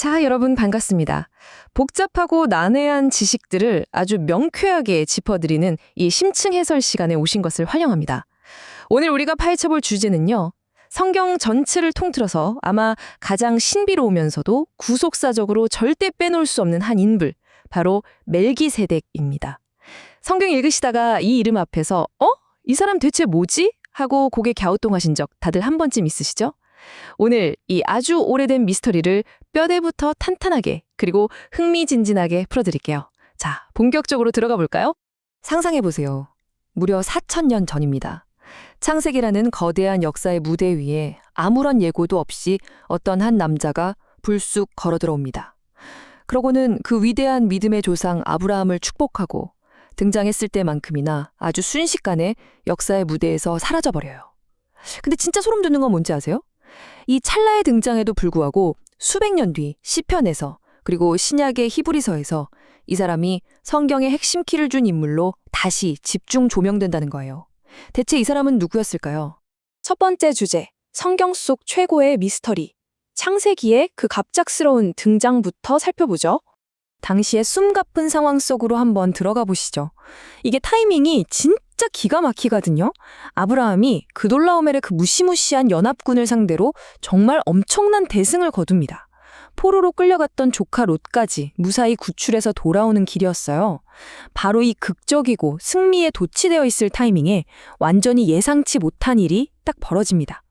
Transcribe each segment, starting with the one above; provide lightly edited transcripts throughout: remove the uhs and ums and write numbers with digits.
자, 여러분 반갑습니다. 복잡하고 난해한 지식들을 아주 명쾌하게 짚어드리는 이 심층 해설 시간에 오신 것을 환영합니다. 오늘 우리가 파헤쳐볼 주제는요. 성경 전체를 통틀어서 아마 가장 신비로우면서도 구속사적으로 절대 빼놓을 수 없는 한 인물, 바로 멜기세덱입니다. 성경 읽으시다가 이 이름 앞에서 이 사람 대체 뭐지? 하고 고개 갸우뚱하신 적 다들 한 번쯤 있으시죠? 오늘 이 아주 오래된 미스터리를 뼈대부터 탄탄하게 그리고 흥미진진하게 풀어드릴게요. 자, 본격적으로 들어가 볼까요? 상상해보세요. 무려 4,000년 전입니다. 창세기라는 거대한 역사의 무대 위에 아무런 예고도 없이 어떤 한 남자가 불쑥 걸어 들어옵니다. 그러고는 그 위대한 믿음의 조상 아브라함을 축복하고 등장했을 때만큼이나 아주 순식간에 역사의 무대에서 사라져버려요. 근데 진짜 소름 돋는 건 뭔지 아세요? 이 찰나의 등장에도 불구하고 수백 년 뒤 시편에서 그리고 신약의 히브리서에서 이 사람이 성경의 핵심 키를 준 인물로 다시 집중 조명된다는 거예요. 대체 이 사람은 누구였을까요? 첫 번째 주제, 성경 속 최고의 미스터리. 창세기의 그 갑작스러운 등장부터 살펴보죠. 당시의 숨가쁜 상황 속으로 한번 들어가 보시죠. 이게 타이밍이 진짜 기가 막히거든요. 아브라함이 그돌라오멜의 그 무시무시한 연합군을 상대로 정말 엄청난 대승을 거둡니다. 포로로 끌려갔던 조카 롯까지 무사히 구출해서 돌아오는 길이었어요. 바로 이 극적이고 승리에 도취되어 있을 타이밍에 완전히 예상치 못한 일이 딱 벌어집니다.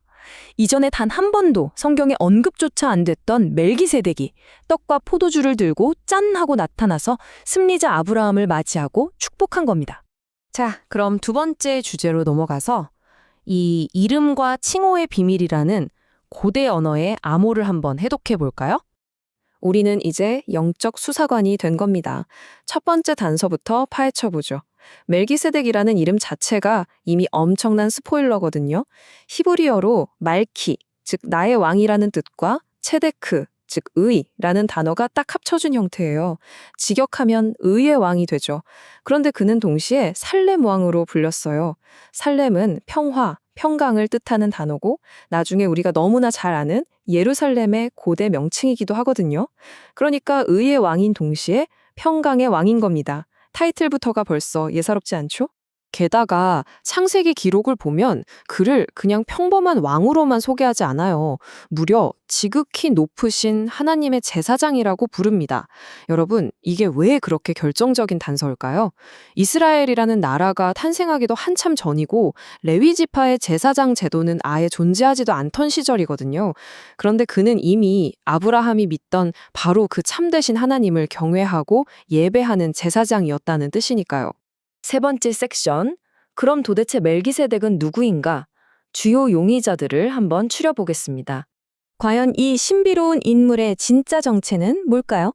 이전에 단 한 번도 성경에 언급조차 안 됐던 멜기세덱이 떡과 포도주를 들고 짠 하고 나타나서 승리자 아브라함을 맞이하고 축복한 겁니다. 자, 그럼 두 번째 주제로 넘어가서 이 이름과 칭호의 비밀이라는 고대 언어의 암호를 한번 해독해 볼까요? 우리는 이제 영적 수사관이 된 겁니다. 첫 번째 단서부터 파헤쳐보죠. 멜기세덱이라는 이름 자체가 이미 엄청난 스포일러거든요. 히브리어로 말키, 즉 나의 왕이라는 뜻과 체데크, 즉 의라는 단어가 딱 합쳐진 형태예요. 직역하면 의의 왕이 되죠. 그런데 그는 동시에 살렘 왕으로 불렸어요. 살렘은 평화, 평강을 뜻하는 단어고 나중에 우리가 너무나 잘 아는 예루살렘의 고대 명칭이기도 하거든요. 그러니까 의의 왕인 동시에 평강의 왕인 겁니다. 타이틀부터가 벌써 예사롭지 않죠? 게다가 창세기 기록을 보면 그를 그냥 평범한 왕으로만 소개하지 않아요. 무려 지극히 높으신 하나님의 제사장이라고 부릅니다. 여러분, 이게 왜 그렇게 결정적인 단서일까요? 이스라엘이라는 나라가 탄생하기도 한참 전이고 레위 지파의 제사장 제도는 아예 존재하지도 않던 시절이거든요. 그런데 그는 이미 아브라함이 믿던 바로 그 참되신 하나님을 경외하고 예배하는 제사장이었다는 뜻이니까요. 세 번째 섹션, 그럼 도대체 멜기세덱은 누구인가? 주요 용의자들을 한번 추려보겠습니다. 과연 이 신비로운 인물의 진짜 정체는 뭘까요?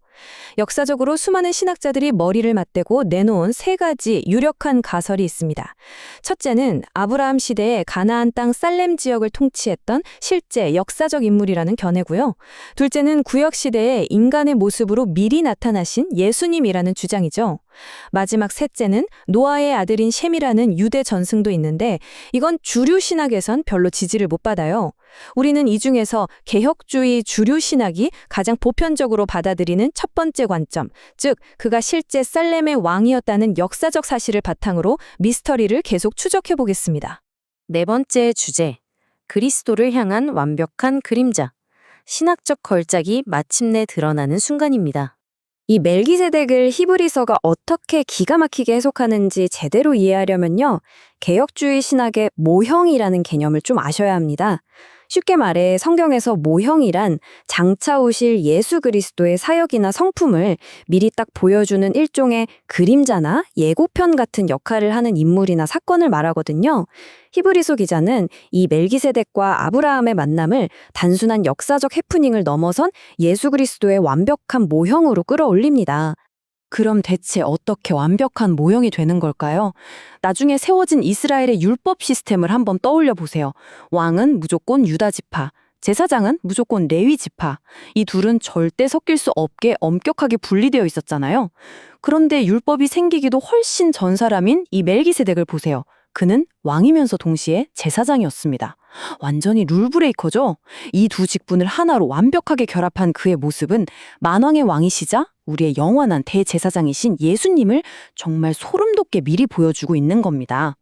역사적으로 수많은 신학자들이 머리를 맞대고 내놓은 세 가지 유력한 가설이 있습니다. 첫째는 아브라함 시대에 가나안 땅 살렘 지역을 통치했던 실제 역사적 인물이라는 견해고요. 둘째는 구약 시대에 인간의 모습으로 미리 나타나신 예수님이라는 주장이죠. 마지막 셋째는 노아의 아들인 셈이라는 유대 전승도 있는데 이건 주류 신학에선 별로 지지를 못 받아요. 우리는 이 중에서 개혁주의 주류 신학이 가장 보편적으로 받아들이는 첫 번째 관점, 즉 그가 실제 살렘의 왕이었다는 역사적 사실을 바탕으로 미스터리를 계속 추적해 보겠습니다. 네 번째 주제, 그리스도를 향한 완벽한 그림자. 신학적 걸작이 마침내 드러나는 순간입니다. 이 멜기세덱을 히브리서가 어떻게 기가 막히게 해석하는지 제대로 이해하려면요, 개혁주의 신학의 모형이라는 개념을 좀 아셔야 합니다. 쉽게 말해 성경에서 모형이란 장차 오실 예수 그리스도의 사역이나 성품을 미리 딱 보여주는 일종의 그림자나 예고편 같은 역할을 하는 인물이나 사건을 말하거든요. 히브리서 기자는 이 멜기세덱과 아브라함의 만남을 단순한 역사적 해프닝을 넘어선 예수 그리스도의 완벽한 모형으로 끌어올립니다. 그럼 대체 어떻게 완벽한 모형이 되는 걸까요? 나중에 세워진 이스라엘의 율법 시스템을 한번 떠올려 보세요. 왕은 무조건 유다 지파, 제사장은 무조건 레위 지파. 이 둘은 절대 섞일 수 없게 엄격하게 분리되어 있었잖아요. 그런데 율법이 생기기도 훨씬 전 사람인 이 멜기세덱을 보세요. 그는 왕이면서 동시에 제사장이었습니다. 완전히 룰브레이커죠. 이 두 직분을 하나로 완벽하게 결합한 그의 모습은 만왕의 왕이시자 우리의 영원한 대제사장이신 예수님을 정말 소름 돋게 미리 보여주고 있는 겁니다.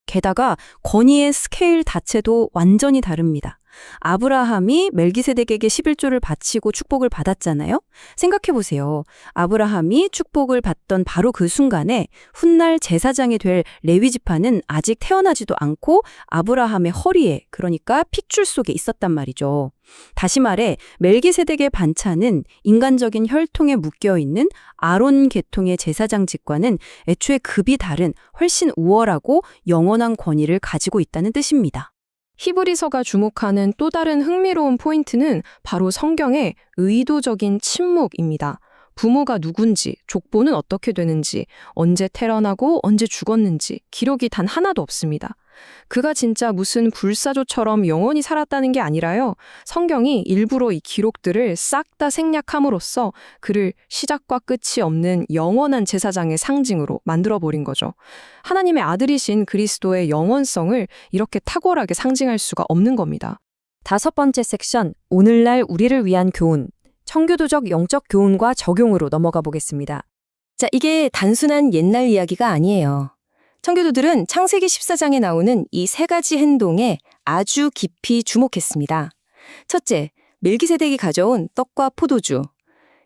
게다가 권위의 스케일 자체도 완전히 다릅니다. 아브라함이 멜기세덱에게 11조를 바치고 축복을 받았잖아요. 생각해보세요. 아브라함이 축복을 받던 바로 그 순간에 훗날 제사장이 될 레위 지파는 아직 태어나지도 않고 아브라함의 허리에, 그러니까 핏줄 속에 있었단 말이죠. 다시 말해 멜기세덱의 반차는 인간적인 혈통에 묶여있는 아론 계통의 제사장직과는 애초에 급이 다른 훨씬 우월하고 영원한 권위를 가지고 있다는 뜻입니다. 히브리서가 주목하는 또 다른 흥미로운 포인트는 바로 성경의 의도적인 침묵입니다. 부모가 누군지, 족보는 어떻게 되는지, 언제 태어나고 언제 죽었는지 기록이 단 하나도 없습니다. 그가 진짜 무슨 불사조처럼 영원히 살았다는 게 아니라요. 성경이 일부러 이 기록들을 싹 다 생략함으로써 그를 시작과 끝이 없는 영원한 제사장의 상징으로 만들어버린 거죠. 하나님의 아들이신 그리스도의 영원성을 이렇게 탁월하게 상징할 수가 없는 겁니다. 5번째 섹션, 오늘날 우리를 위한 교훈, 청교도적 영적 교훈과 적용으로 넘어가 보겠습니다. 자, 이게 단순한 옛날 이야기가 아니에요. 청교도들은 창세기 14장에 나오는 이 3가지 행동에 아주 깊이 주목했습니다. 첫째, 멜기세덱이 가져온 떡과 포도주.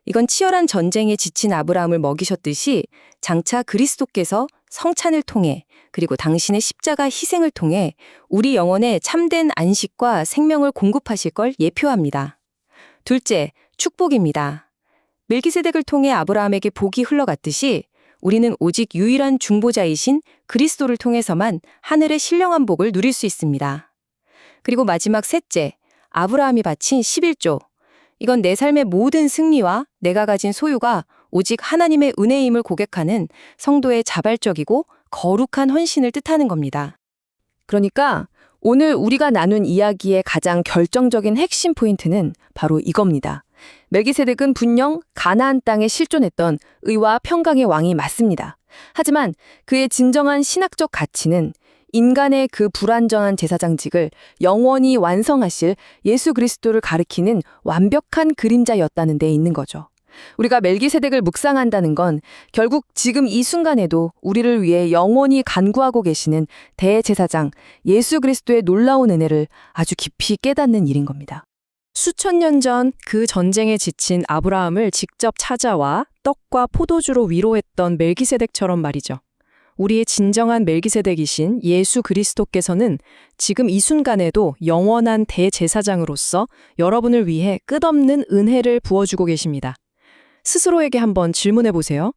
이건 치열한 전쟁에 지친 아브라함을 먹이셨듯이 장차 그리스도께서 성찬을 통해 그리고 당신의 십자가 희생을 통해 우리 영혼에 참된 안식과 생명을 공급하실 걸 예표합니다. 둘째, 축복입니다. 멜기세덱을 통해 아브라함에게 복이 흘러갔듯이 우리는 오직 유일한 중보자이신 그리스도를 통해서만 하늘의 신령한 복을 누릴 수 있습니다. 그리고 마지막 셋째, 아브라함이 바친 11조. 이건 내 삶의 모든 승리와 내가 가진 소유가 오직 하나님의 은혜임을 고백하는 성도의 자발적이고 거룩한 헌신을 뜻하는 겁니다. 그러니까 오늘 우리가 나눈 이야기의 가장 결정적인 핵심 포인트는 바로 이겁니다. 멜기세덱은 분명 가나안 땅에 실존했던 의와 평강의 왕이 맞습니다. 하지만 그의 진정한 신학적 가치는 인간의 그 불완전한 제사장직을 영원히 완성하실 예수 그리스도를 가리키는 완벽한 그림자였다는 데 있는 거죠. 우리가 멜기세덱을 묵상한다는 건 결국 지금 이 순간에도 우리를 위해 영원히 간구하고 계시는 대제사장 예수 그리스도의 놀라운 은혜를 아주 깊이 깨닫는 일인 겁니다. 수천 년 전 그 전쟁에 지친 아브라함을 직접 찾아와 떡과 포도주로 위로했던 멜기세덱처럼 말이죠. 우리의 진정한 멜기세덱이신 예수 그리스도께서는 지금 이 순간에도 영원한 대제사장으로서 여러분을 위해 끝없는 은혜를 부어주고 계십니다. 스스로에게 한번 질문해 보세요.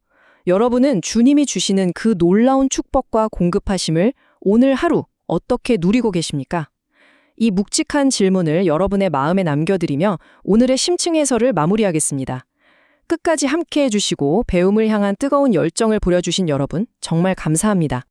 여러분은 주님이 주시는 그 놀라운 축복과 공급하심을 오늘 하루 어떻게 누리고 계십니까? 이 묵직한 질문을 여러분의 마음에 남겨드리며 오늘의 심층 해설을 마무리하겠습니다. 끝까지 함께해 주시고 배움을 향한 뜨거운 열정을 보여주신 여러분 정말 감사합니다.